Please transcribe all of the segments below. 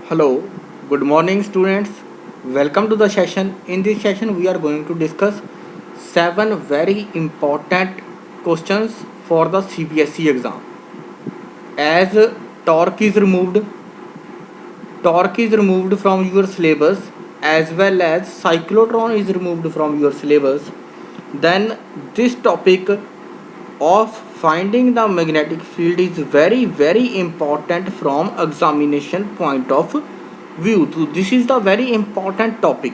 Hello, good morning students. Welcome to the session. In this session we are going to discuss seven very important questions for the CBSE exam. As torque is removed from your syllabus as well as cyclotron is removed from your syllabus, then this topic of finding the magnetic field is very important from examination point of view. So this is the very important topic,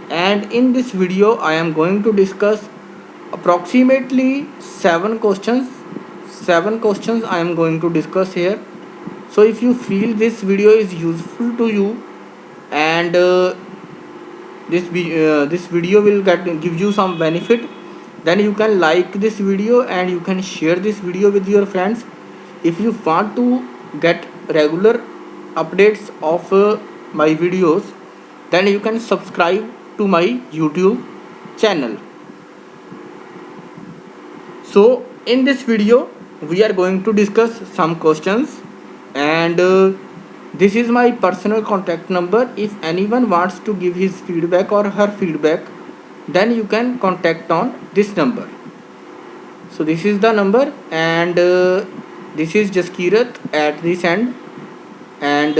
and in this video I am going to discuss approximately seven questions I am going to discuss here. So if you feel this video is useful to you, and this video will give you some benefit, then you can like this video and you can share this video with your friends. If you want to get regular updates of my videos, then you can subscribe to my YouTube channel. So in this video we are going to discuss some questions, and this is my personal contact number. If anyone wants to give his feedback or her feedback, then you can contact on this number. So this is the number, and this is Jaskirat at this end, and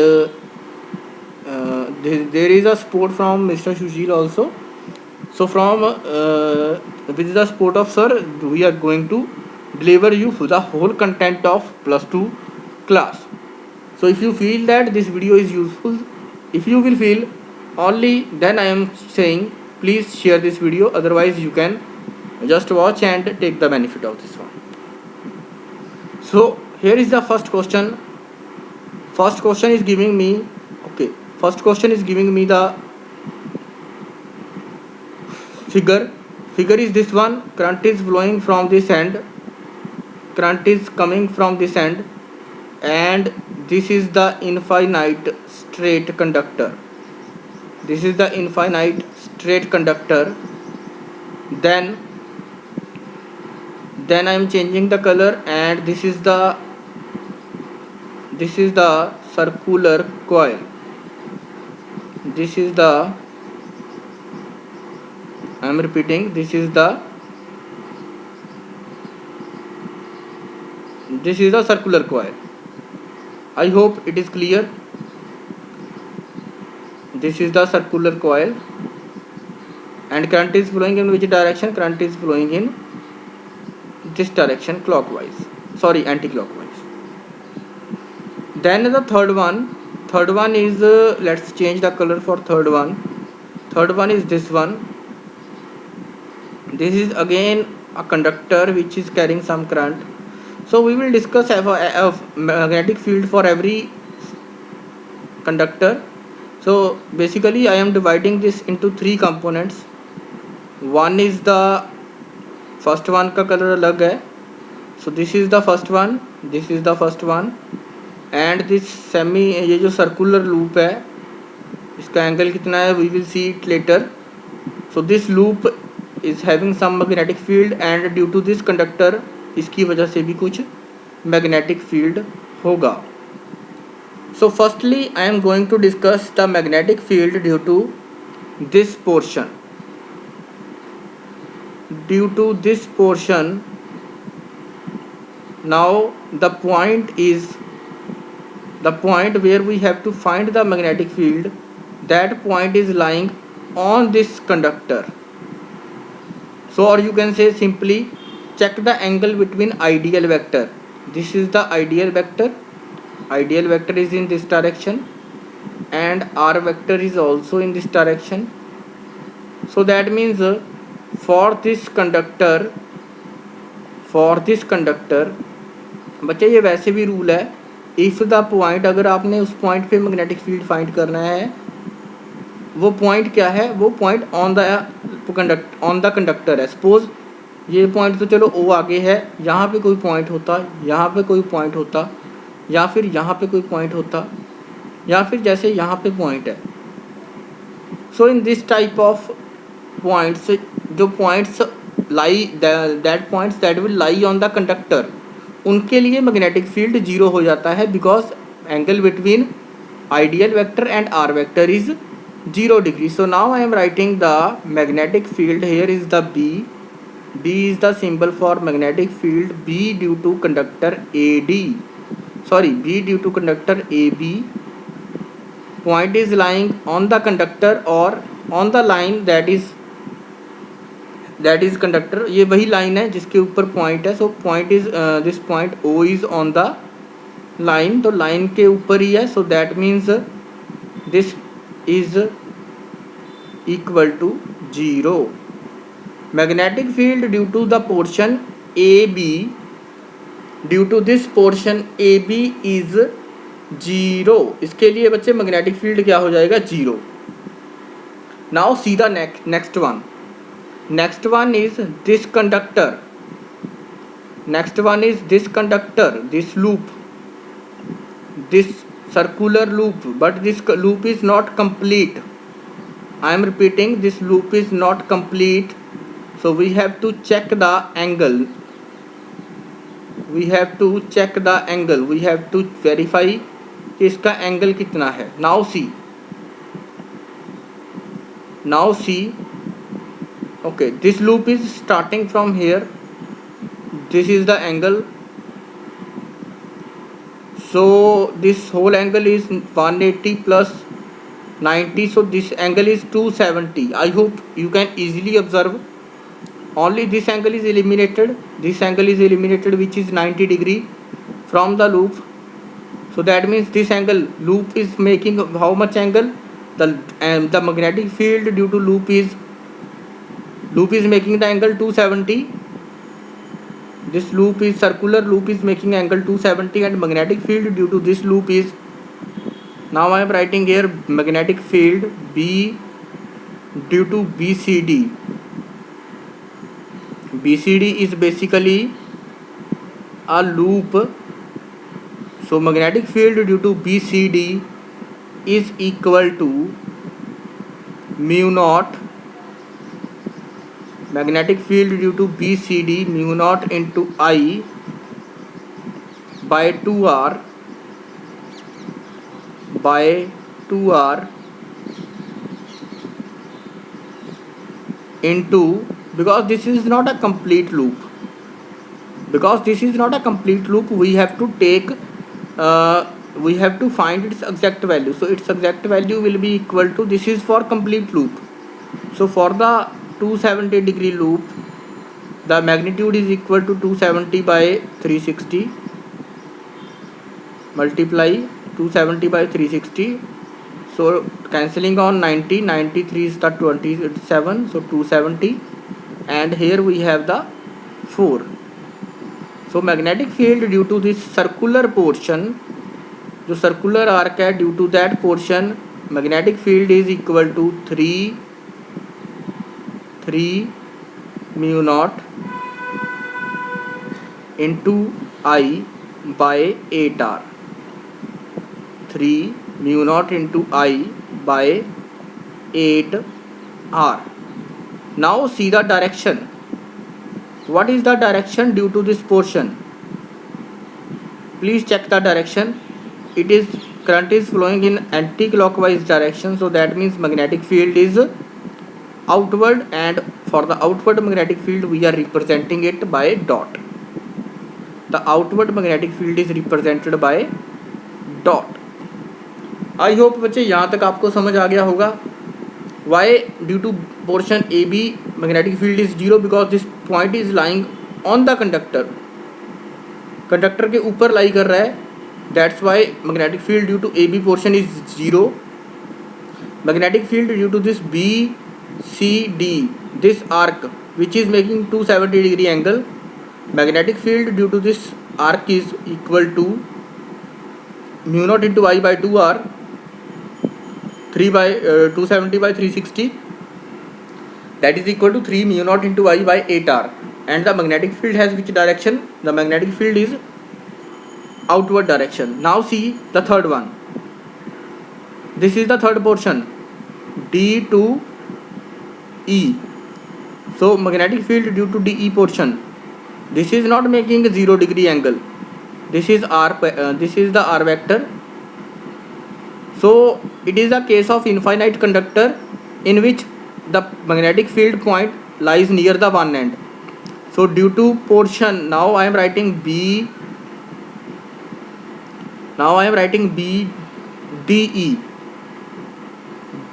there is a support from Mr. Sushil also. So from with the support of sir, we are going to deliver you the whole content of +2 class. So if you feel that this video is useful, if you will feel only, then I am saying please share this video. Otherwise you can just watch and take the benefit of this one. So here is the first question. First question is giving me the figure is this one. Current is flowing from this end, current is coming from this end, and this is the infinite straight conductor. Then I am changing the color, and this is the circular coil. I am repeating, this is the circular coil. I hope it is clear. This is the circular coil, and current is flowing in which direction? Current is flowing in this direction, anti-clockwise. Then the third one is let's change the color for third one is this one. This is again a conductor which is carrying some current. So we will discuss a magnetic field for every conductor. So basically I am dividing this into three components. One is the first one का color अलग है. So this is the first one, and this ये जो circular loop है, इसका angle कितना है we will see it later. So this loop is having some magnetic field, and due to this conductor इसकी वजह से भी कुछ magnetic field होगा. So firstly I am going to discuss the magnetic field due to this portion. Now the point where we have to find the magnetic field, that point is lying on this conductor. So, or you can say simply, check the angle between ideal vector. This is the ideal vector is in this direction, and r vector is also in this direction. So that means for this conductor बच्चे ये वैसे भी rule है, if the point, अगर आपने उस point पे magnetic field find करना है, वो पॉइंट क्या है? वो पॉइंट ऑन द कंडक्टर है. सपोज ये पॉइंट तो चलो ओ आगे है, यहाँ पे कोई पॉइंट होता, यहाँ पे कोई पॉइंट होता, या फिर यहाँ पे कोई पॉइंट होता, या फिर जैसे यहाँ पे पॉइंट है. So in this type of points, जो points that will lie on the conductor, उनके लिए मैग्नेटिक फील्ड जीरो हो जाता है, because angle between ideal vector and r vector is 0 degree. So now I am writing the magnetic field. Here is the B. B is the symbol for magnetic field. B due to conductor AD. Sorry, B due to conductor AB. Point is lying on the conductor or on the line that is conductor. ये वही line है जिसके ऊपर point है. So point is this point O is on the line. तो line के ऊपर ही है. So that means this is equal to 0. Magnetic field due to the portion AB, due to this portion AB is 0. इसके लिए बच्चे magnetic field क्या हो जाएगा? 0. Now see the next one. Next one is this conductor. Next one is this conductor, this loop, this circular loop, but this loop is not complete. I am repeating, this loop is not complete. So we have to check the angle. We have to check the angle. We have to verify कि इसका angle कितना है. Now see. Now see. Okay, this loop is starting from here. This is the angle. So this whole angle is 180 plus 90. So this angle is 270. I hope you can easily observe. Only this angle is eliminated. This angle is eliminated, which is 90 degree from the loop. So that means this angle, loop is making how much angle? The magnetic field due to loop is making the angle 270. This loop is circular loop is making angle 270, and magnetic field due to this loop is, now I am writing here magnetic field B due to BCD. BCD is basically a loop. So magnetic field due to BCD is equal to mu naught. Magnetic field due to BCD mu naught into I by 2R into, because this is not a complete loop. Because this is not a complete loop, we have to take we have to find its exact value. So its exact value will be equal to, this is for complete loop. So for the 270 degree loop, the magnitude is equal to 270 by 360 multiply 270 by 360. So cancelling on 90, 93 is the 27, so 270, and here we have the 4. So magnetic field due to this circular portion, जो circular arc है, due to that portion magnetic field is equal to 3 mu naught into I by 8R. 3 mu naught into I by 8R. Now see the direction. What is the direction due to this portion? Please check the direction. It is, current is flowing in anti-clockwise direction. So that means magnetic field is outward, and for the outward magnetic field we are representing it by dot. The outward magnetic field is represented by dot. I hope बच्चे यहाँ तक आपको समझ आ गया होगा. Why due to portion AB magnetic field is 0? Because this point is lying on the conductor. Conductor के ऊपर लाई कर रहा है. That's why magnetic field due to AB portion is 0. Magnetic field due to this BCD, this arc which is making 270 degree angle, magnetic field due to this arc is equal to mu naught into I by 2R, 3 by 270 by 360, that is equal to 3 mu naught into I by 8R. And the magnetic field has which direction? The magnetic field is outward direction. Now see the third one. This is the third portion, D to E. So magnetic field due to DE portion, this is not making a 0 degree angle. This is R. This is the R vector. So it is a case of infinite conductor in which the magnetic field point lies near the one end. So due to portion, now I am writing B DE.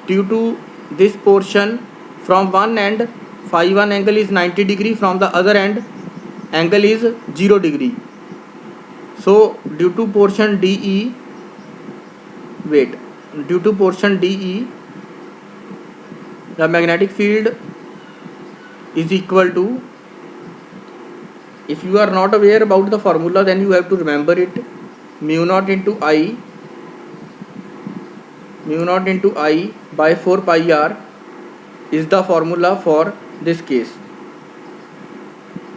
Due to this portion, from one end phi 1 angle is 90 degree, from the other end angle is 0 degree. So due to portion DE, the magnetic field is equal to, if you are not aware about the formula, then you have to remember it, mu naught into I by 4 pi r is the formula for this case.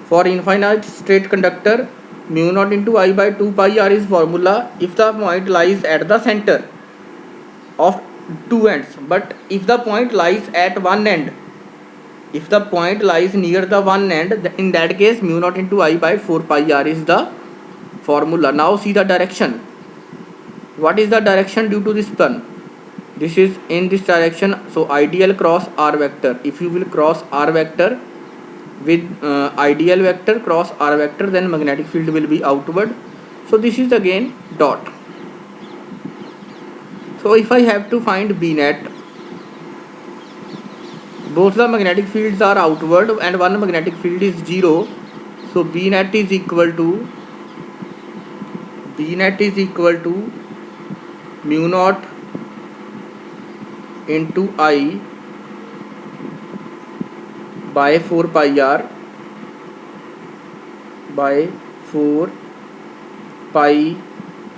For infinite straight conductor, mu naught into I by 2 pi r is formula if the point lies at the center of two ends. But if the point lies at one end, if the point lies near the one end, in that case mu naught into I by 4 pi r is the formula. Now see the direction. What is the direction due to this sun? This is in this direction, so ideal cross r vector. If you will cross r vector with ideal vector cross r vector, then magnetic field will be outward. So this is again dot. So if I have to find B net, both the magnetic fields are outward and one magnetic field is 0. So B net is equal to mu naught into I by 4 pi r by 4 pi.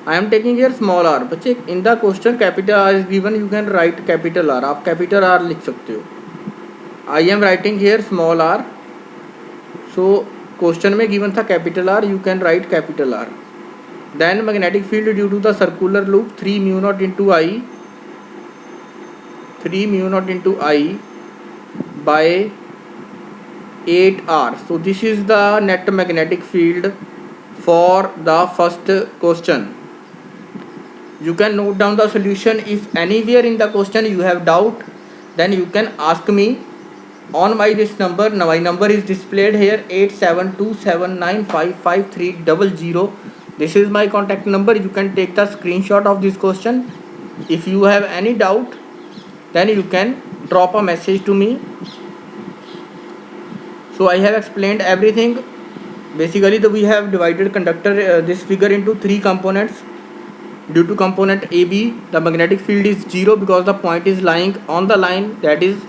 I am taking here small r. बच्चे in the question capital R is given, you can write capital R. आप capital R लिख सकते हो. I am writing here small r. So question में given था capital R, you can write capital R. Then magnetic field due to the circular loop 3 mu naught into I by 8r. So this is the net magnetic field for the first question. You can note down the solution. If anywhere in the question you have doubt, then you can ask me on my this number. Now my number is displayed here, 8727955300. This is my contact number. You can take the screenshot of this question. If you have any doubt, then you can drop a message to me. So I have explained everything. Basically we have divided conductor this figure into three components. Due to component AB, the magnetic field is 0 because the point is lying on the line that is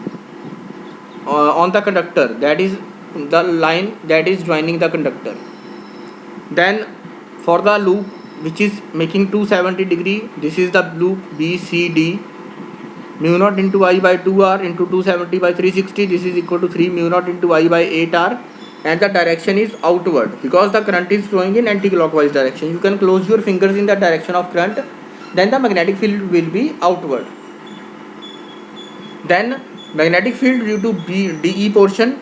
on the conductor, that is the line that is joining the conductor. Then for the loop which is making 270 degree, this is the loop BCD. Mu naught into I by 2r into 270 by 360, this is equal to 3 mu naught into I by 8r, and the direction is outward because the current is flowing in anti-clockwise direction. You can close your fingers in the direction of current, then the magnetic field will be outward. Then magnetic field due to DE portion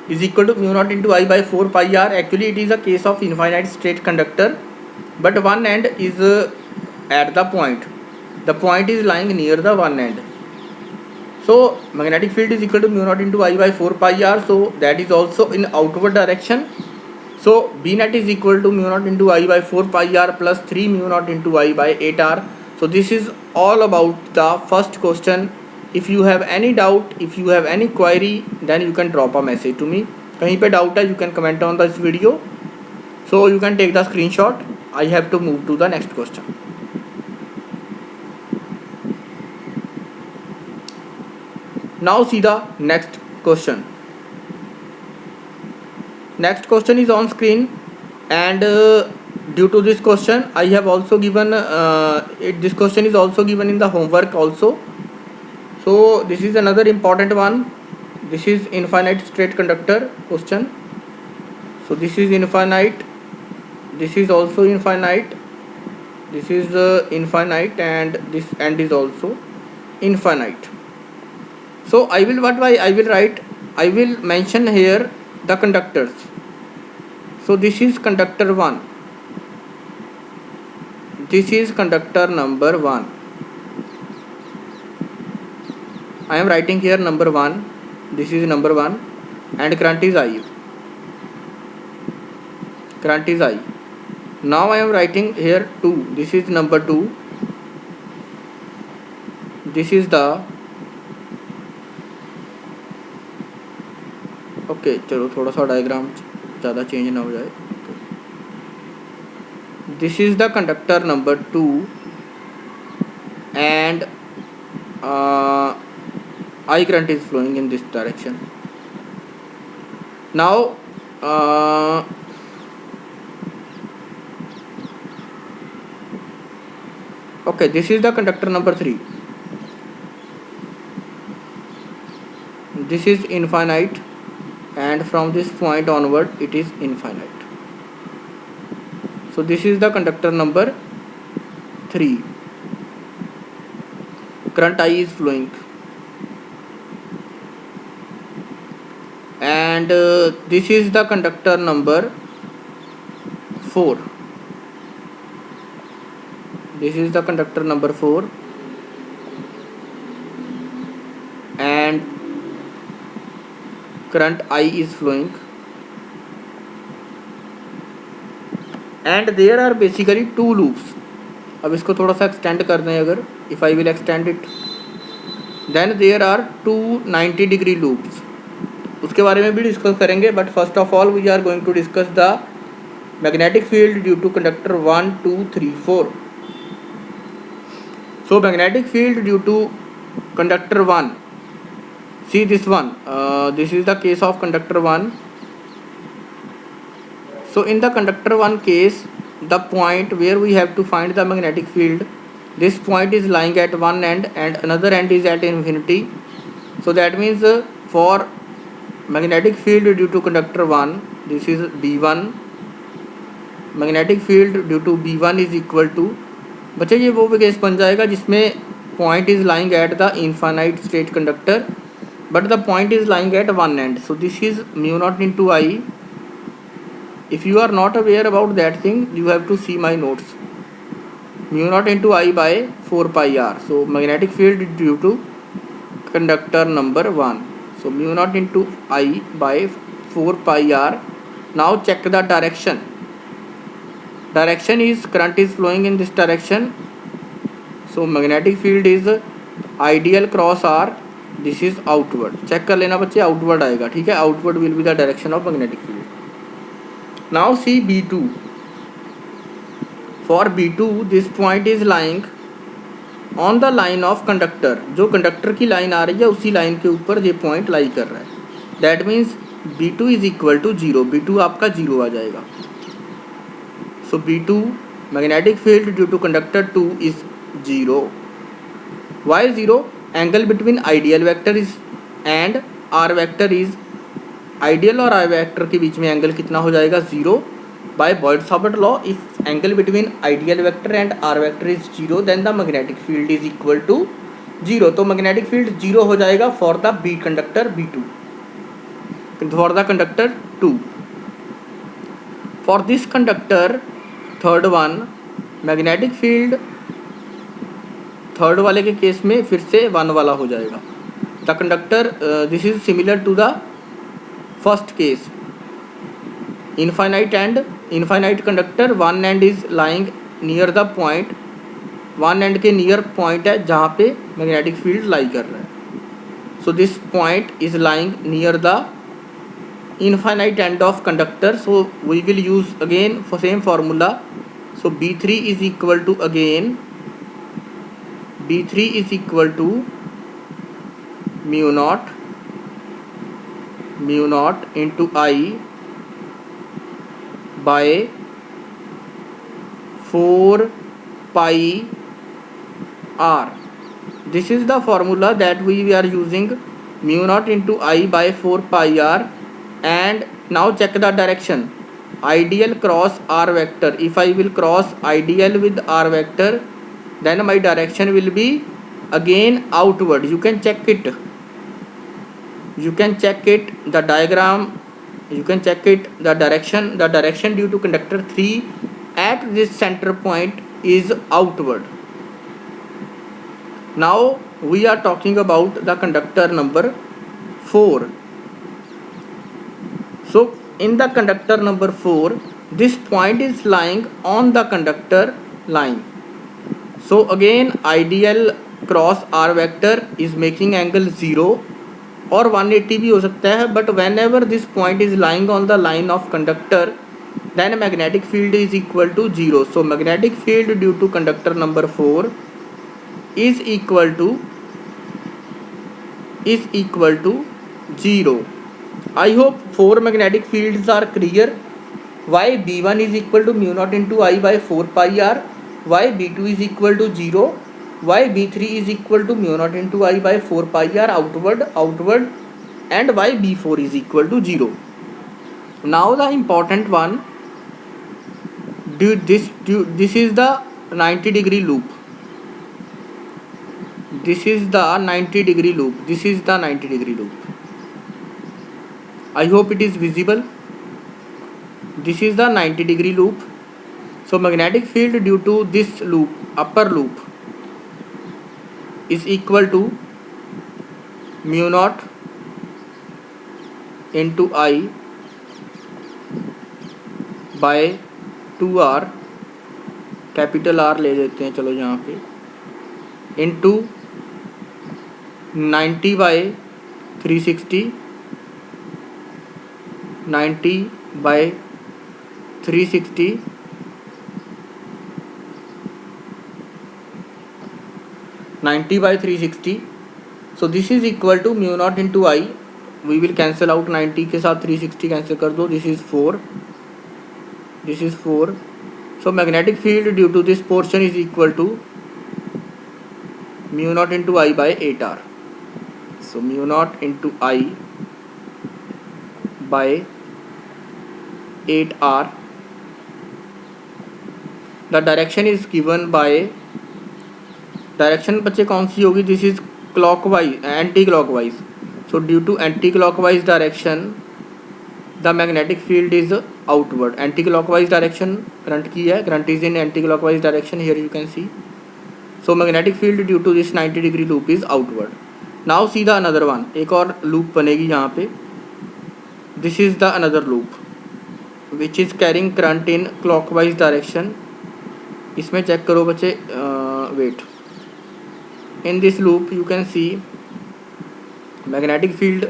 is equal to mu naught into I by 4 pi r. Actually it is a case of infinite straight conductor, but one end is at the point. The point is lying near the one end. So magnetic field is equal to mu naught into I by 4 pi r. So that is also in outward direction. So B net is equal to mu naught into I by 4 pi r plus 3 mu naught into I by 8 r. So this is all about the first question. If you have any doubt, if you have any query, then you can drop a message to me. कहीं पे doubt है, you can comment on this video. So you can take the screenshot. I have to move to the next question. Now see the next question. Next question is on screen, and due to this question I have also given this question is also given in the homework also. So this is another important one. This is infinite straight conductor question. So this is infinite, this is also infinite, this is infinite, and this end is also infinite. So I will mention here the conductors. So this is conductor 1, this is conductor number 1, I am writing here number 1. This is number 1 and current is I. Current is I. Now I am writing here 2. This is number 2. This is the okay चलो थोड़ा सा diagram ज़्यादा change ना हो जाए. This is the conductor number 2 and I current is flowing in this direction. Now okay, this is the conductor number 3. This is infinite and from this point onward it is infinite. So this is the conductor number 3. Current I is flowing and this is the conductor number 4. This is the conductor number 4 and current I is flowing and there are basically 2 loops. अब इसको थोड़ा सा extend कर दें अगर, if I will extend it, then there are 2 90 degree loops. उसके बारे में भी डिस्कस करेंगे, but first of all we are going to discuss the magnetic field due to conductor 1 2 3 4. So magnetic field due to conductor 1, see this one, this is the case of conductor 1. So in the conductor 1 case, the point where we have to find the magnetic field, this point is lying at one end and another end is at infinity. So that means for magnetic field due to conductor 1, this is B1. magnetic field due to B1 is equal to, बच्चे ये वो case बन जाएगा जिसमें point is lying at the infinite state conductor but the point is lying at one end. So this is mu not into I. If you are not aware about that thing you have to see my notes. Mu not into I by 4 pi R. So magnetic field due to conductor number 1. So mu not into I by 4 pi R. Now check the direction. Direction is current is flowing in this direction. So magnetic field is ideal cross R. This is outward. Check कर लेना बच्चे, outward आएगा, ठीक है. Outward will be the direction of magnetic field. Now see B2. For B2 this point is lying on the line of conductor. जो conductor की line आ रही है उसी लाइन के ऊपर ये पॉइंट लाई कर रहा है. That means B2 is equal to 0. B2 आपका 0 आ जाएगा. So B2 magnetic field due to conductor 2 is 0. Why 0? Angle between ideal vector is and R vector is, ideal और I vector के बीच में एंगल कितना हो जाएगा 0. By Boyd-Sabat law, if angle between ideal vector and R vector is 0, then the magnetic field is equal to 0. तो magnetic field 0 हो जाएगा for the B conductor B2. For the conductor 2. For this conductor third one, magnetic field third वाले के case में फिर से 1 वाला हो जाएगा. The conductor this is similar to the first case. Infinite conductor one end is lying near the point. One end के near point है जहाँ पे मैग्नेटिक फील्ड लाई कर रहा है. So this point is lying near the infinite end of conductor. So we will use again for same formula. So B3 is equal to again B3 is equal to mu naught into I by 4 pi r. This is the formula that we are using, mu naught into I by 4 pi r. And now check the direction. Ideal cross R vector. If I will cross ideal with R vector, then my direction will be again outward. You can check it. The diagram. You can check it. The direction due to conductor 3 at this center point is outward. Now we are talking about the conductor number 4. So in the conductor number 4, this point is lying on the conductor line. So again, ideal cross r vector is making angle 0 और 180 भी हो सकता है, but whenever this point is lying on the line of conductor, then magnetic field is equal to 0. So magnetic field due to conductor number 4 is equal to 0. I hope 4 magnetic fields are clear. Why B1 is equal to mu naught into I by 4 pi r, why B2 is equal to 0, why B3 is equal to mu naught into I by 4 pi r outward, and why B4 is equal to 0. Now the important one, this is the 90-degree loop. This is the 90-degree loop. This is the 90-degree loop. I hope it is visible. This is the 90-degree loop. So magnetic field due to this loop, upper loop, is equal to mu naught into I by 2r, capital R ले लेते हैं चलो यहाँ पे, into 90 by 360, 90 by 360, 90 by 360. So this is equal to mu naught into I. We will cancel out 90 के साथ 360 cancel कर दो. This is 4. This is 4. So magnetic field due to this portion is equal to mu naught into I by 8r. So mu naught into I by 8r. The direction is given by, direction बच्चे कौन सी होगी, this is clockwise, anti clockwise. So due to anti clockwise direction the magnetic field is outward. Anti clockwise direction current की है, current is in anti clockwise direction, here you can see. So magnetic field due to this 90-degree loop is outward. Now see the another one, एक और loop बनेगी यहाँ पे. This is the another loop which is carrying current in clockwise direction. इसमें check करो बच्चे, wait. In this loop you can see magnetic field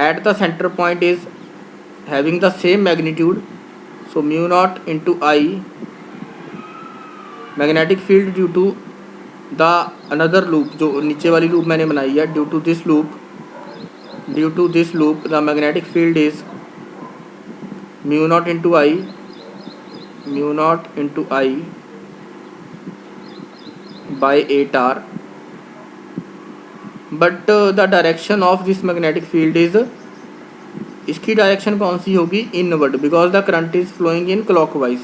at the center point is having the same magnitude. So mu naught into I, magnetic field due to the another loop, जो नीचे वाली loop मैंने बनाई है, due to this loop the magnetic field is mu naught into I by 8r. But the direction of this magnetic field is, इसकी direction कौन सी होगी, inward, because the current is flowing in clockwise.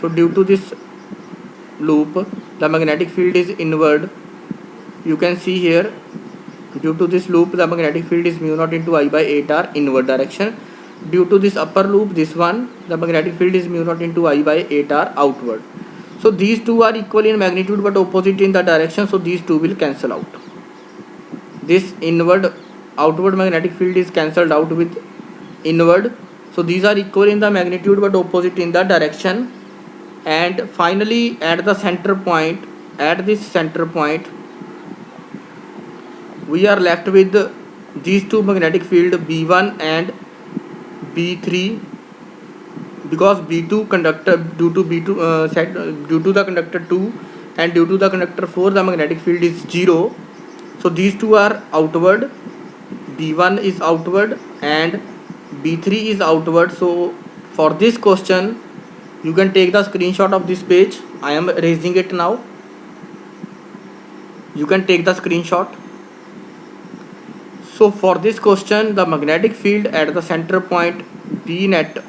So due to this loop the magnetic field is inward. You can see here, due to this loop the magnetic field is mu naught into I by 8r, inward direction. Due to this upper loop, this one, the magnetic field is mu naught into I by 8r, outward. So these two are equal in magnitude but opposite in the direction, so these two will cancel out. This inward outward magnetic field is cancelled out with inward, so these are equal in the magnitude but opposite in the direction. And finally at the center point, at this center point we are left with these two magnetic field B1 and B3, because B2 conductor due to due to the conductor 2 and due to the conductor 4 the magnetic field is 0. So these two are outward, B1 is outward and B3 is outward. So for this question you can take the screenshot of this page. I am raising it now. You can take the screenshot. So for this question the magnetic field at the center point B net,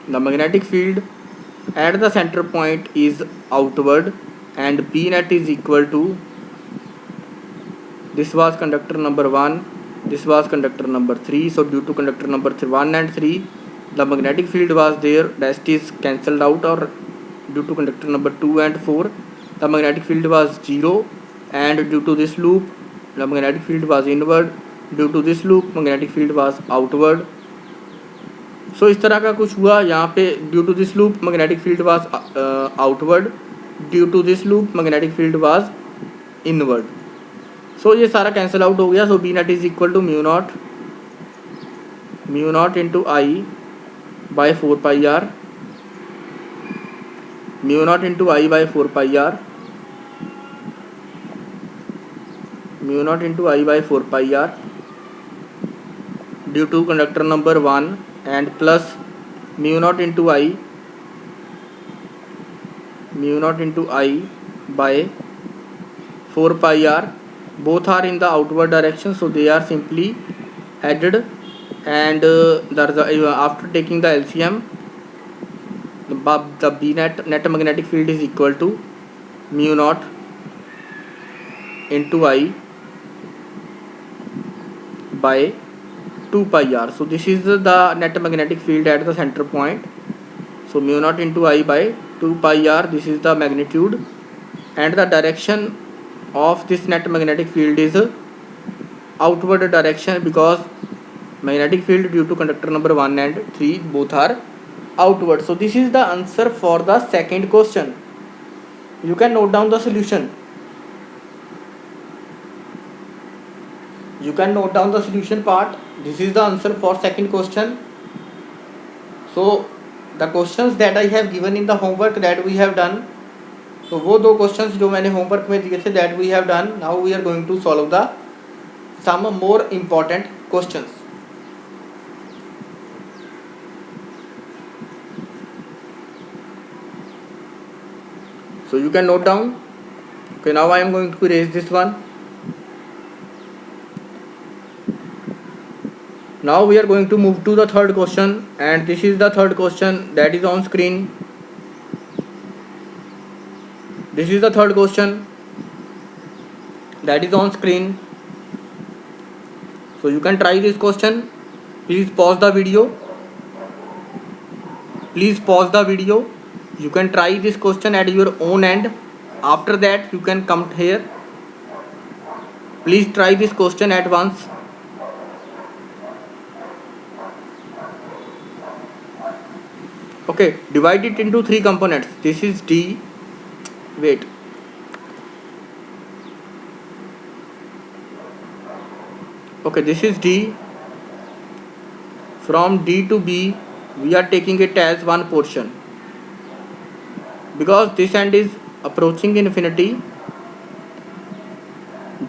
the magnetic field at the center point is outward and B net is equal to, this was conductor number 1, this was conductor number 3. So due to conductor number 1 and 3 the magnetic field was there, rest is cancelled out, or due to conductor number 2 and 4 the magnetic field was 0, and due to this loop the magnetic field was inward, due to this loop magnetic field was outward. So इस तरह का कुछ हुआ यहाँ पे. Due to this loop magnetic field was outward, due to this loop magnetic field was inward. So ये सारा cancel out हो गया. So B net is equal to mu naught into I by 4πr, mu naught into I by 4πr, mu naught into I by 4πr due to conductor number 1 and plus mu naught into I by 4πr. Both are in the outward direction, so they are simply added, and after taking the LCM, the B net magnetic field is equal to mu naught into I by 2πr. So this is the net magnetic field at the center point. So mu naught into I by 2πr, this is the magnitude, and the direction of this net magnetic field is outward direction, because magnetic field due to conductor number 1 and 3 both are outward. So this is the answer for the second question. You can note down the solution. You can note down the solution part. This is the answer for second question. So the questions that I have given in the homework that we have done, तो वो दो questions जो मैंने homework में दिए थे that we have done. Now we are going to solve the some more important questions. So you can note down. Okay, now I am going to erase this one. Now we are going to move to the third question, and this is the third question that is on screen. This is the third question that is on screen. So you can try this question. Please pause the video. Please pause the video. You can try this question at your own end. After that you can come here. Please try this question at once. Okay, divide it into three components. This is D. Wait. Okay, this is D. From D to B, we are taking it as one portion, because this end is approaching infinity.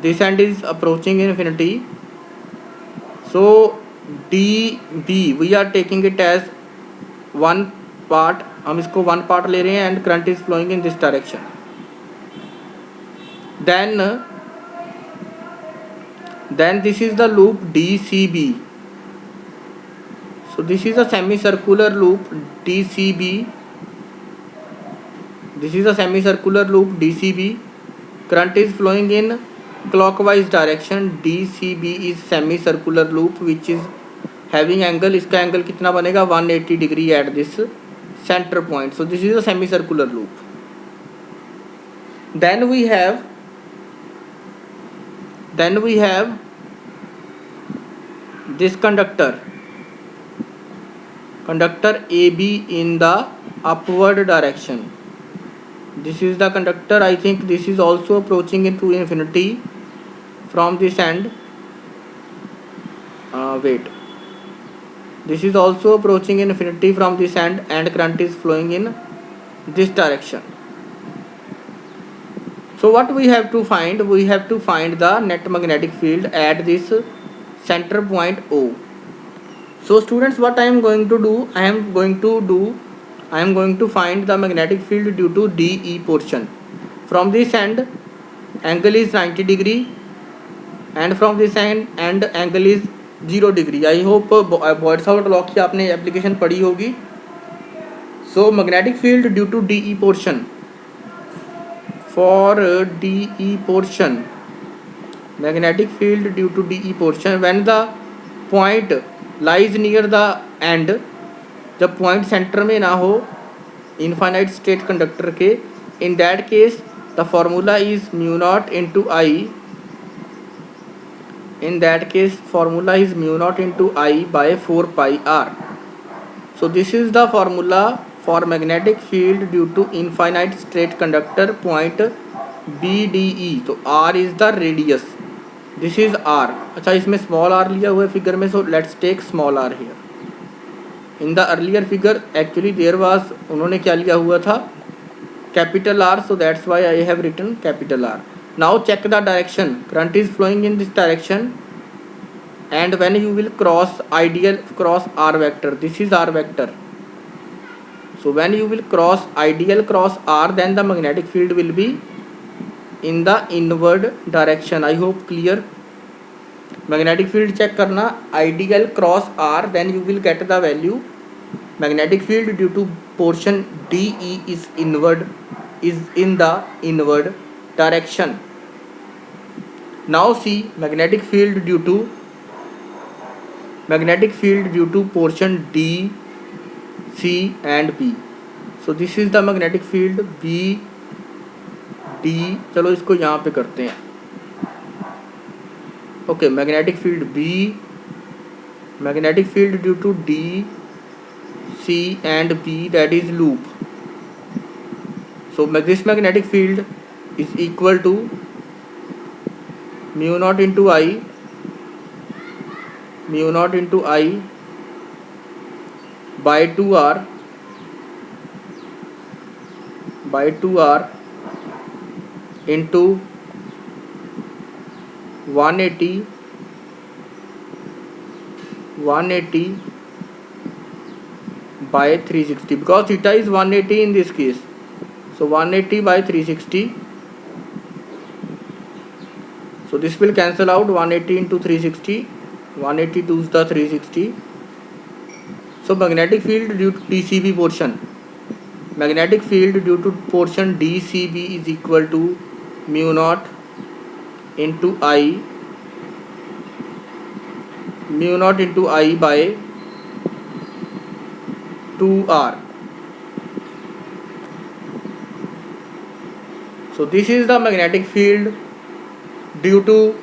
This end is approaching infinity. So DB, we are taking it as one part. हम इसको one part ले रहे हैं, and current is flowing in this direction. Then this is the loop DCB. So this is a semicircular loop DCB. This is a semicircular loop DCB. Current is flowing in clockwise direction. DCB is semicircular loop which is having angle. इसका angle कितना बनेगा? 180 degree at this center point. So this is a semicircular loop. Then we have this conductor AB in the upward direction. This is the conductor. I think this is also approaching into infinity from this end. Wait, this is also approaching infinity from this end, and current is flowing in this direction. So what we have to find? We have to find the net magnetic field at this center point O. So students, what I am going to do? I am going to find the magnetic field due to DE portion. From this end, angle is 90 degree, and from this end angle is 0 degree. I hope Boyd-Sauer law की आपने application पढ़ी होगी. So magnetic field due to DE portion. For DE portion, magnetic field due to DE portion, when the point lies near the end, जब point center में ना हो infinite state conductor के, in that case the formula is mu naught into I. In that case, formula is mu naught into I by 4 pi r. So this is the formula for magnetic field due to infinite straight conductor point BDE. तो R is the radius. This is R. अच्छा, इसमें small r लिया हुआ है figure में, so let's take small r here. In the earlier figure actually there was, उन्होंने क्या लिया हुआ था, capital R, so that's why I have written capital R. Now check the direction. Current is flowing in this direction, and when you will cross ideal cross R vector, this is R vector. So when you will cross ideal cross R, then the magnetic field will be in the inward direction. I hope clear. Magnetic field check करना, ideal cross R, then you will get the value. Magnetic field due to portion DE is inward, is in the inward direction. Now see magnetic field due to portion D, C and B. So this is the magnetic field B, D. चलो इसको यहाँ पे करते हैं. Okay, magnetic field B, magnetic field due to D, C and B, that is loop. So this magnetic field is equal to mu naught into I by 2R into 180 by 360, because theta is 180 in this case. So 180 by 360. So this will cancel out, 180 into 360. 180 2 is the 360. So magnetic field due to DCB portion. Magnetic field due to portion DCB is equal to mu naught into I by 2R. So this is the magnetic field due to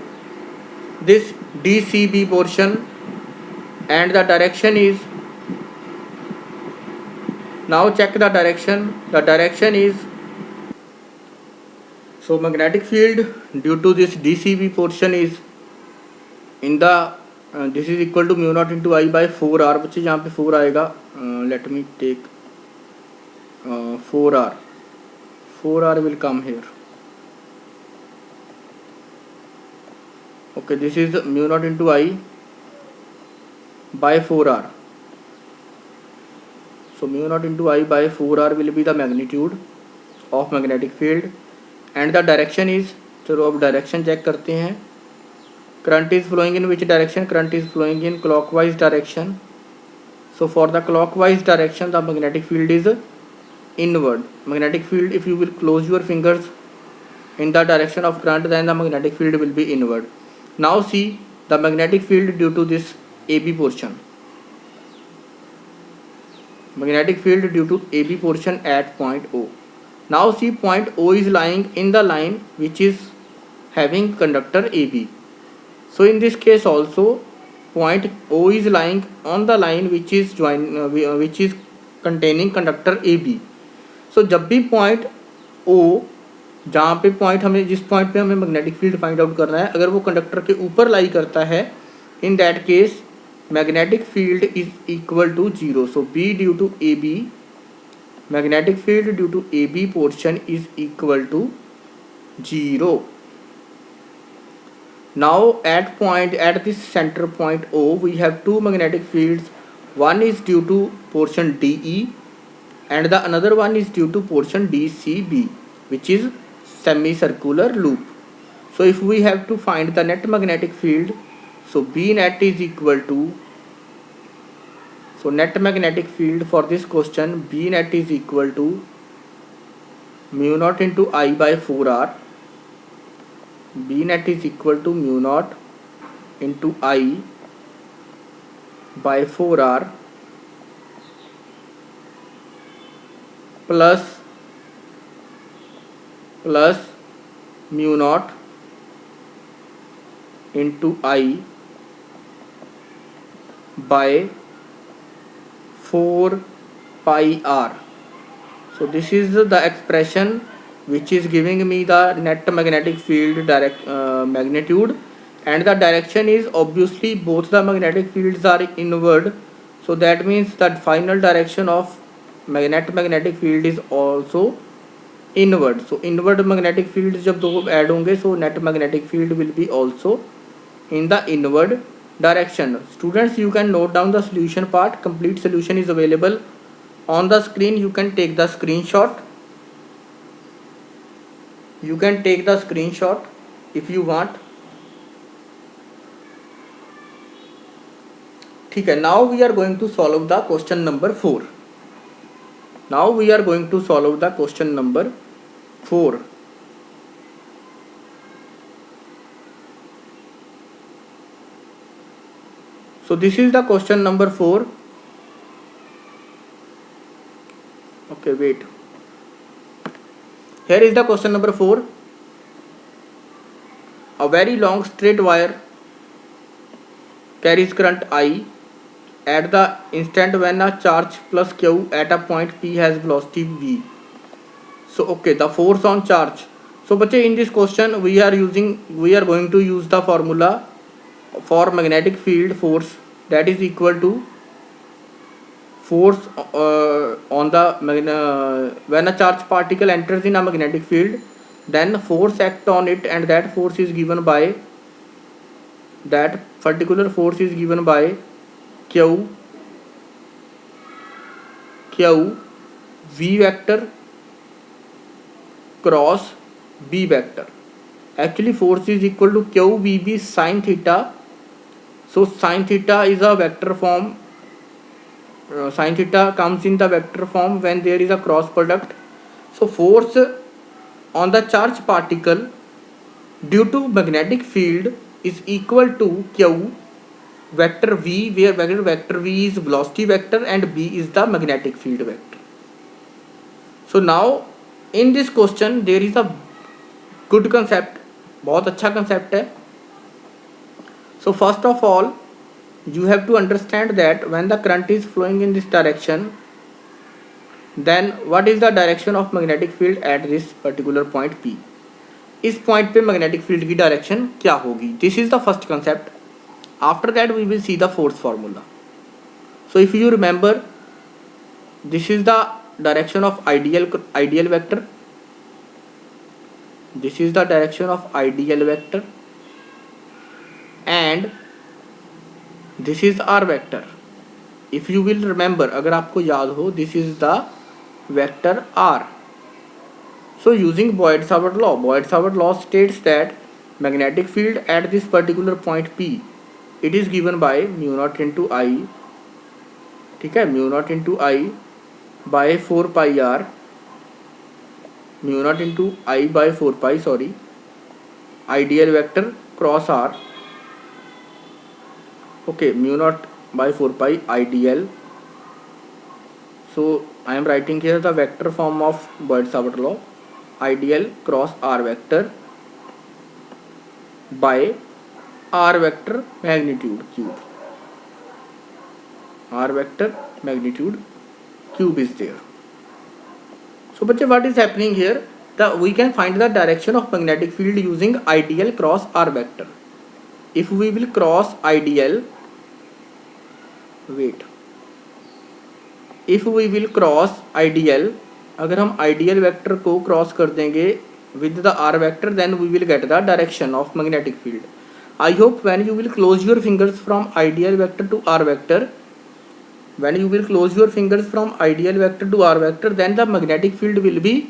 this DCB portion, and the direction is, now check the direction. The direction is, so magnetic field due to this DCB portion is in the this is equal to mu naught into I by 4R, which is यहाँ पे 4 आएगा. Let me take 4R. 4R will come here. Okay, this is mu naught into I by 4R. So mu naught into I by 4R will be the magnitude of magnetic field, and the direction is, चलो अब direction check करते हैं. Current is flowing in which direction? Current is flowing in clockwise direction. So for the clockwise direction, the magnetic field is inward. Magnetic field, if you will close your fingers in the direction of current, then the magnetic field will be inward. Now see the magnetic field due to this AB portion. Magnetic field due to AB portion at point O. Now see point O is lying in the line which is having conductor AB. So in this case also point O is lying on the line which is containing conductor AB. So जब भी point O, जहाँ पे point हमें, जिस point पे हमें magnetic field find out करना है, अगर वो कंडक्टर के ऊपर लाई करता है, in that case magnetic field is equal to 0. So B due to A B, magnetic field due to A B portion is equal to 0. Now at this center point O, we have two magnetic fields. One is due to portion DE and the another one is due to portion DCB, which is semicircular loop. So if we have to find the net magnetic field, so B net is equal to, so net magnetic field for this question, B net is equal to mu naught into I by 4R. B net is equal to mu naught into I by 4R plus plus mu naught into I by 4 pi r. So this is the expression which is giving me the net magnetic field direct magnitude, and the direction is obviously both the magnetic fields are inward, so that means that final direction of net magnetic field is also inward. So inward magnetic fields जब दो add होंगे, so net magnetic field will be also in the inward direction. Students, you can note down the solution part. Complete solution is available on the screen. You can take the screenshot. You can take the screenshot if you want. ठीक है. Now we are going to solve the question number 4. Now we are going to solve the question number 4. So this is the question number 4. Okay, wait. Here is the question number 4. A very long straight wire carries current I at the instant when a charge plus Q at a point P has velocity V. So okay, the force on charge. So बच्चे, in this question we are going to use the formula for magnetic field force, that is equal to force on the when a charged particle enters in a magnetic field, then force act on it, and that force is given by, that particular force is given by Q V vector cross B vector. Actually force is equal to QVB sin theta. So sin theta is a vector form. Sin theta comes in the vector form when there is a cross product. So force on the charged particle due to magnetic field is equal to Q vector V, where vector V is velocity vector and B is the magnetic field vector. So now in this question there is a good concept, बहुत अच्छा concept है. So first of all, you have to understand that when the current is flowing in this direction, then what is the direction of magnetic field at this particular point P. इस point पे magnetic field की direction क्या होगी? This is the first concept. After that we will see the force formula. So if you remember, this is the direction of ideal vector. This is the direction of ideal vector, and this is r vector. If you will remember, अगर आपको याद हो, this is the vector r. So using Boyd-Savart law states that magnetic field at this particular point P, it is given by mu naught into I. ठीक है, mu naught into I by 4 pi r, mu naught into I by 4 pi, sorry, ideal vector cross r. Okay, mu naught by 4 pi ideal. So I am writing here the vector form of Boyd-Savart law, ideal cross r vector by r vector magnitude cube. R vector magnitude cube is there. So बच्चे, what is happening here? We can find the direction of magnetic field using ideal cross r vector. If we will cross ideal, wait. If we will cross ideal, अगर हम ideal vector को cross कर देंगे with the r vector, then we will get the direction of magnetic field. I hope when you will close your fingers from ideal vector to r vector, when you will close your fingers from ideal vector to r vector, then the magnetic field will be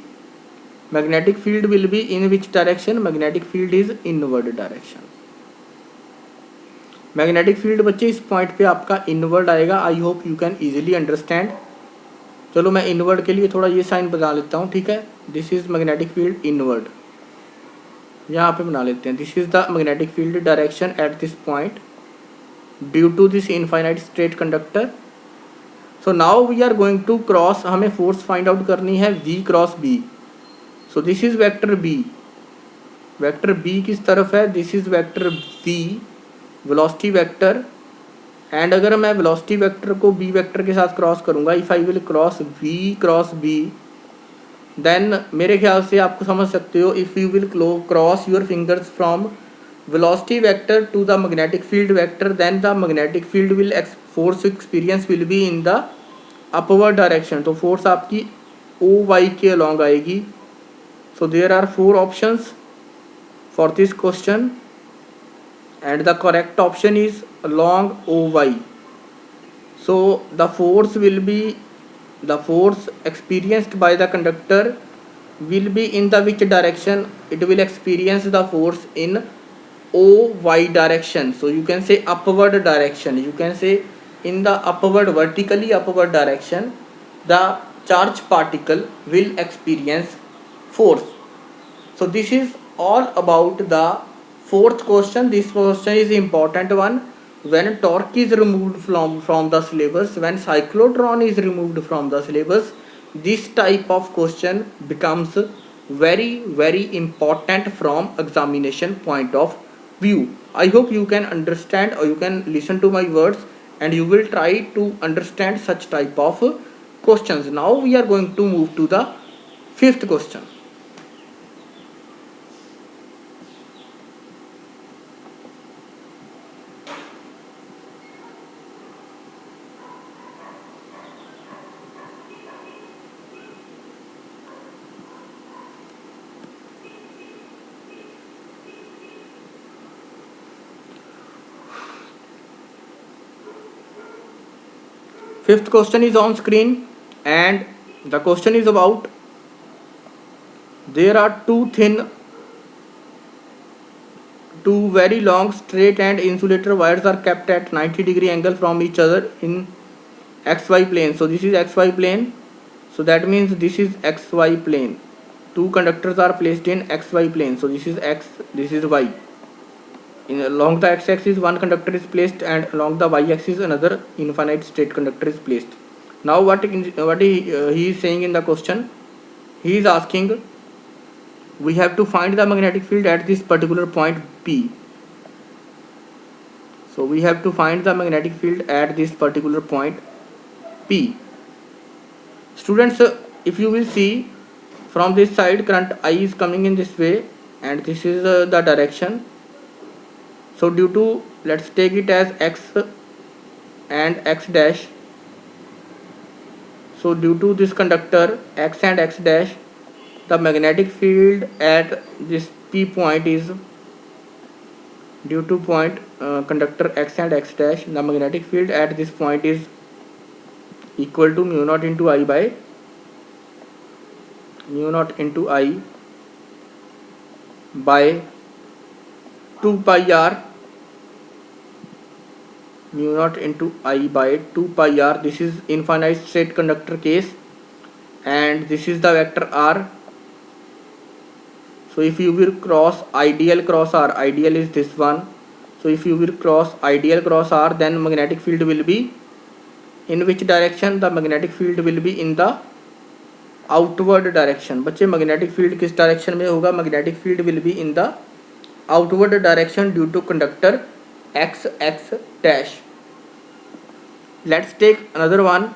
in which direction? Magnetic field is inward direction. Magnetic field बच्चे इस point पे आपका inward आएगा. I hope you can easily understand. चलो मैं inward के लिए थोड़ा ये साइन बना लेता हूँ. ठीक है, this is magnetic field inward, यहाँ पे बना लेते हैं. This is the magnetic field direction at this point due to this infinite straight conductor. So now we are going to cross, हमें फोर्स फाइंड आउट करनी है V cross B. So this is vector B, vector B किस तरफ है, this is vector B, velocity vector. And अगर मैं velocity vector को B vector के साथ क्रॉस करूंगा, if I will cross B, then मेरे ख्याल से आपको समझ सकते हो, if you will cross your fingers from velocity vector to the magnetic field vector, then the magnetic field will force experience will be in the upward direction। तो force आपकी O Y के अलॉन्ग आएगी। So there are 4 options for this question and the correct option is along OY। So the force experienced by the conductor will be in the which direction, it will experience the force in OY direction। So you can say upward direction, you can say in the upward, vertically upward direction, the charge particle will experience force। So this is all about the fourth question. This question is important one. When torque is removed from the syllabus, when cyclotron is removed from the syllabus, this type of question becomes very important from examination point of view। I hope you can understand, or you can listen to my words and you will try to understand such type of questions। Now we are going to move to the fifth question। Fifth question is on screen, and the question is about, there are two very long straight and insulator wires are kept at 90-degree angle from each other in xy plane। So this is xy plane, so that means this is xy plane, two conductors are placed in xy plane, so this is x, this is y। In along the x-axis one conductor is placed and along the y-axis another infinite straight conductor is placed। Now what he is saying in the question, he is asking, we have to find the magnetic field at this particular point P। So we have to find the magnetic field at this particular point P। Students, if you will see from this side, current I is coming in this way and this is the direction। So due to, let's take it as x and x dash, so due to this conductor x and x dash, the magnetic field at this P point is, due to point conductor x and x dash, the magnetic field at this point is equal to mu naught into I by 2 pi r, mu naught into I by 2 pi r। This is infinite straight conductor case and this is the vector r। So if you will cross ideal cross r, ideal is this one, so if you will cross ideal cross r, then magnetic field will be in which direction, the magnetic field will be in the outward direction। बच्चे magnetic field किस direction में होगा, magnetic field will be in the outward direction due to conductor x x dash। Let's take another one,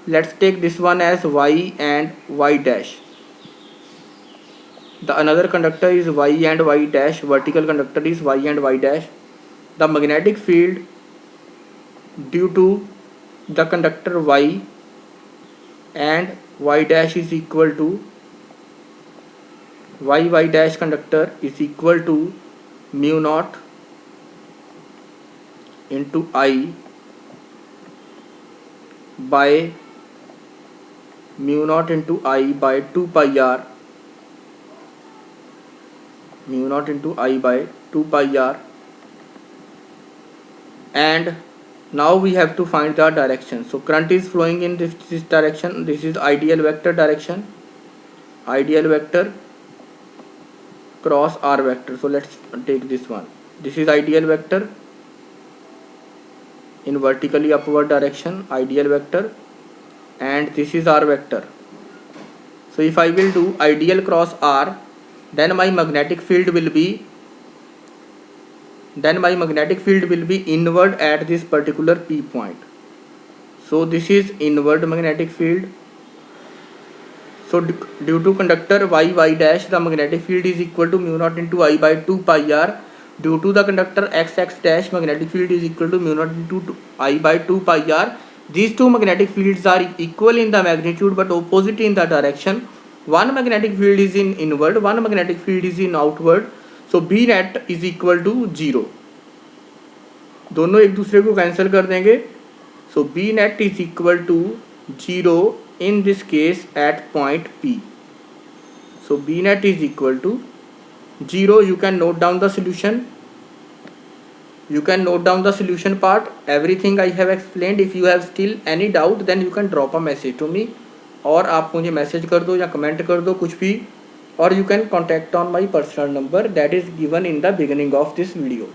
let's take this one as y and y dash। The another conductor is y and y dash, vertical conductor is y and y dash। The magnetic field due to the conductor y and y dash is equal to, y dash conductor is equal to mu naught into I by mu naught into I by 2 pi r, mu naught into I by 2 pi r। And now we have to find the direction। So current is flowing in this direction, this is ideal vector direction, ideal vector cross r vector। So let's take this one, this is ideal vector in vertically upward direction, ideal vector, and this is r vector। So if I will do ideal cross R, then my magnetic field will be inward at this particular P point. So this is inward magnetic field. So due to conductor y dash, the magnetic field is equal to mu naught into I by 2 pi r. Due to the conductor x dash, magnetic field is equal to mu naught into I by 2 pi r. These two magnetic fields are equal in the magnitude but opposite in the direction. One magnetic field is in inward, one magnetic field is in outward. So B net is equal to 0. दोनों एक दूसरे को cancel कर देंगे. So B net is equal to 0 in this case at point P. So B net is equal to 0. You can note down the solution. You can note down the solution part. Everything I have explained. If you have still any doubt, then you can drop a message to me. और आप मुझे message कर दो या comment कर दो कुछ भी. Or you can contact on my personal number that is given in the beginning of this video.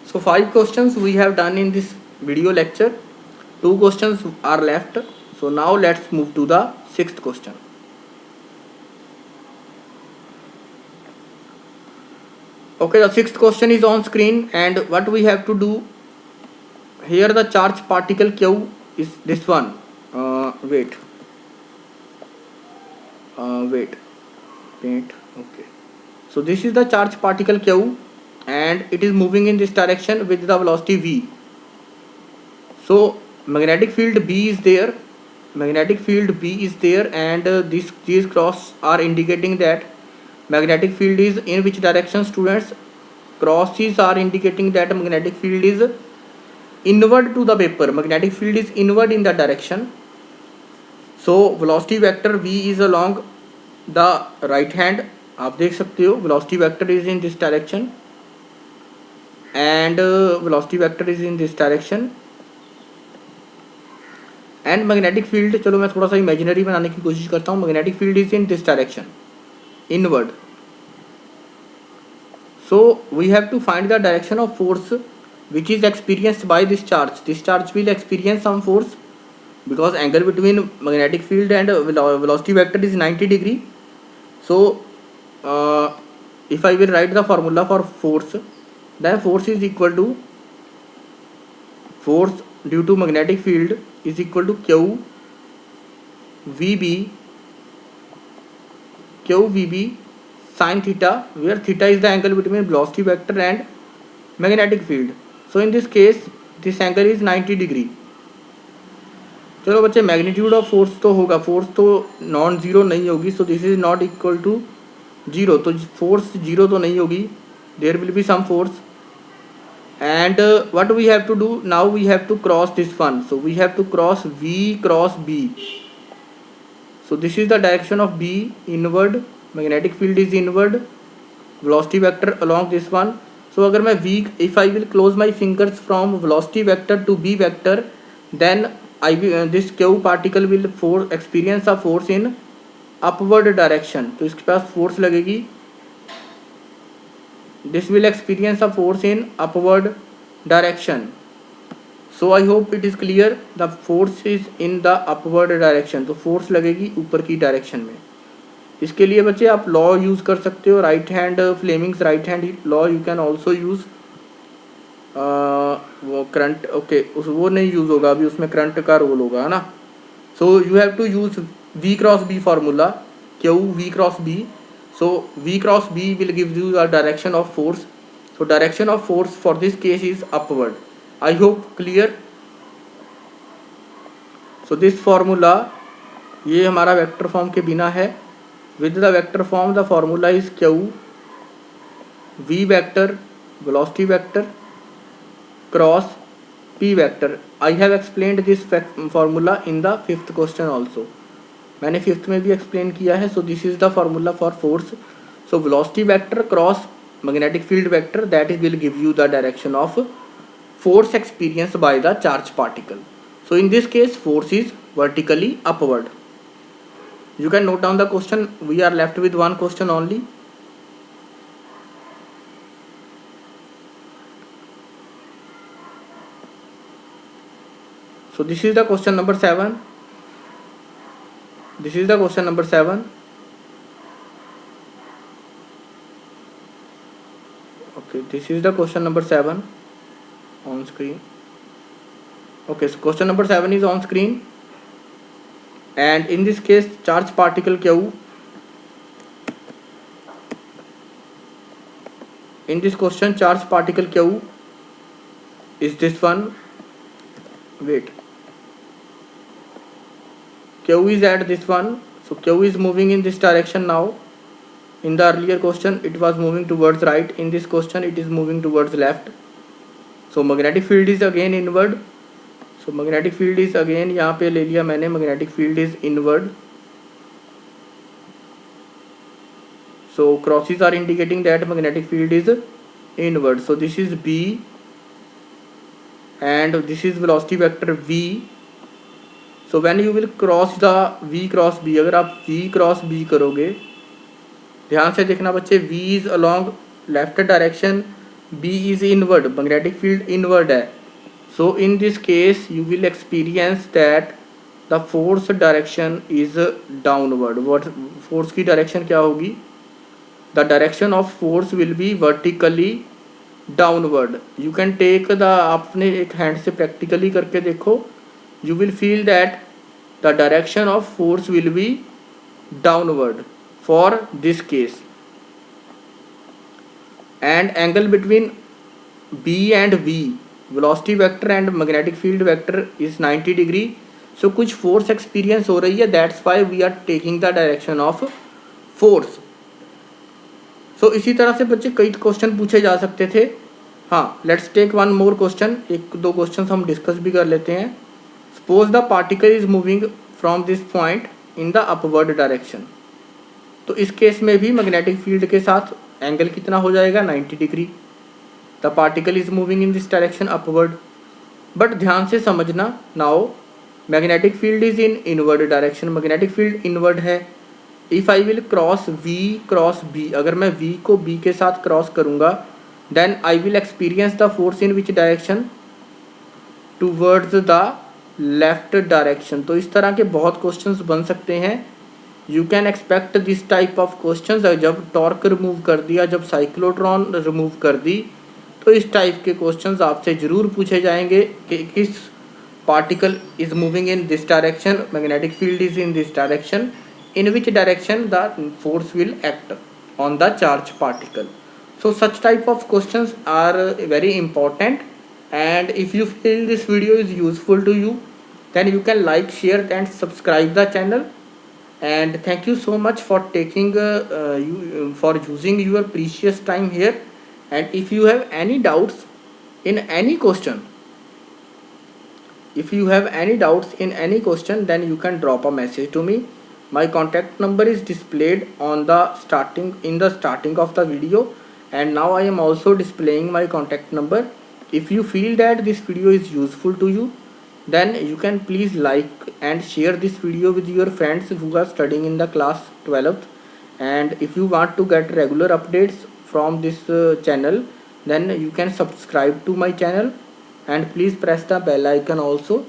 So 5 questions we have done in this video lecture. 2 questions are left. So now let's move to the 6th question. Okay, the 6th question is on screen, and what we have to do here, the charge particle Q is this one. Wait. Paint. Okay. So this is the charge particle Q, and it is moving in this direction with the velocity v. So magnetic field B is there. And these cross are indicating that magnetic field is in which direction, students? Crosses are indicating that magnetic field is inward to the paper. Magnetic field is inward in the direction. So velocity vector v is along the right hand. आप देख सकते हो velocity vector is in this direction, and velocity vector is in this direction. And magnetic field, चलो मैं थोड़ा सा imaginary बनाने की कोशिश करता हूँ. Magnetic field is in this direction, inward. So we have to find the direction of force which is experienced by this charge. This charge will experience some force because angle between magnetic field and velocity vector is 90 degree. So if I will write the formula for force, then force is equal to force due to magnetic field is equal to Q VB sin theta, where theta is the angle between velocity vector and magnetic field. So in this case this angle is 90 degree. चलो बच्चे, magnitude of force तो होगा, force तो non zero नहीं होगी. So this is not equal to zero, तो force zero तो नहीं होगी. There will be some force. And what we have to do now, we have to cross this one. So we have to cross V cross B. So this is the direction of B, inward. Magnetic field is inward, velocity vector along this one. So अगर मैं V, if I will close my fingers from velocity vector to B vector, then this Q particle will experience a force in upward direction. तो इसके पास force लगेगी. This will experience a force in upward direction. So I hope it is clear. The force is in the upward direction. तो force लगेगी ऊपर की direction में. इसके लिए बच्चे आप लॉ यूज़ कर सकते हो, right hand Fleming's right hand law. You can also use वो करंट. ओके, उस वो नहीं यूज़ होगा अभी, उसमें करंट का रोल होगा, है ना. So you have to use V cross B formula. Q V cross B. So V cross B will give you the direction of force. So direction of force for this case is upward. I hope clear. So this formula, ये हमारा vector form के बिना है. With the vector form, the formula is Q V vector velocity vector cross P vector. I have explained this formula in the 5th question also. मैंने 5th में भी explain किया है. So this is the formula for force. So velocity vector cross magnetic field vector, that is will give you the direction of force experience by the charge particle. So in this case force is vertically upward. You can note down the question. We are left with one question only. So this is the question number 7. This is the question number 7. Okay, this is the question number 7 on screen. Okay, so question number 7 is on screen, and in this case charge particle Q, in this question charge particle Q is this one. Wait, Q is at this one, so Q is moving in this direction now. In the earlier question it was moving towards right, in this question it is moving towards left. So magnetic field is again inward. So magnetic field is again, यहाँ पे ले लिया मैंने, magnetic field is inward. So crosses are indicating that magnetic field is inward. So this is B and this is velocity vector V. So when you will cross the V cross B, अगर आप V cross B करोगे, ध्यान से देखना बच्चे, V is along left direction, B is inward, magnetic field inward है. So in this case you will experience that the force direction is downward. What force की direction क्या होगी? The direction of force will be vertically downward. You can take the, आपने एक hand से practically करके देखो, you will feel that the direction of force will be downward for this case, and angle between B and V, velocity vector and magnetic field vector is 90 degree. So कुछ force experience हो रही है, that's why we are taking the direction of force. So इसी तरह से बच्चे कई question पूछे जा सकते थे. हाँ, let's take one more question, एक दो क्वेश्चन हम डिस्कस भी कर लेते हैं. Suppose the particle is moving from this point in the upward direction. तो इस केस में भी मैग्नेटिक फील्ड के साथ एंगल कितना हो जाएगा? 90 degree. The particle is moving in this direction upward. But ध्यान से समझना, now magnetic field is in inward direction, magnetic field inward है. If I will cross V cross B, अगर मैं V को B के साथ क्रॉस करूँगा, then I will experience the force in which direction? Towards the left direction. तो इस तरह के बहुत क्वेश्चंस बन सकते हैं. You can expect this type of questions. जब टॉर्क रिमूव कर दिया, जब साइक्लोट्रॉन रिमूव कर दी, तो इस टाइप के क्वेश्चंस आपसे ज़रूर पूछे जाएंगे कि किस particle is moving in this direction, magnetic field is in this direction, in which direction the force will act on the charged particle. So such type of questions are very important, and if you feel this video is useful to you, then you can like, share and subscribe the channel. And thank you so much for taking for using your precious time here. And if you have any doubts in any question, then you can drop a message to me. My contact number is displayed on the starting of the video, and now I am also displaying my contact number. If you feel that this video is useful to you, then you can please like and share this video with your friends who are studying in the class 12th. And if you want to get regular updates from this channel, then you can subscribe to my channel, and please press the bell icon also.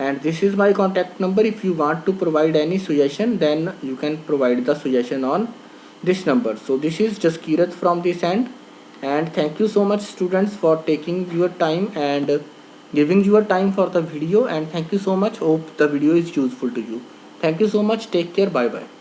And this is my contact number. If you want to provide any suggestion, then you can provide the suggestion on this number. So this is Jaskirat from this end, and thank you so much students for taking your time and giving your time for the video. And thank you so much. Hope the video is useful to you. Thank you so much. Take care. Bye bye.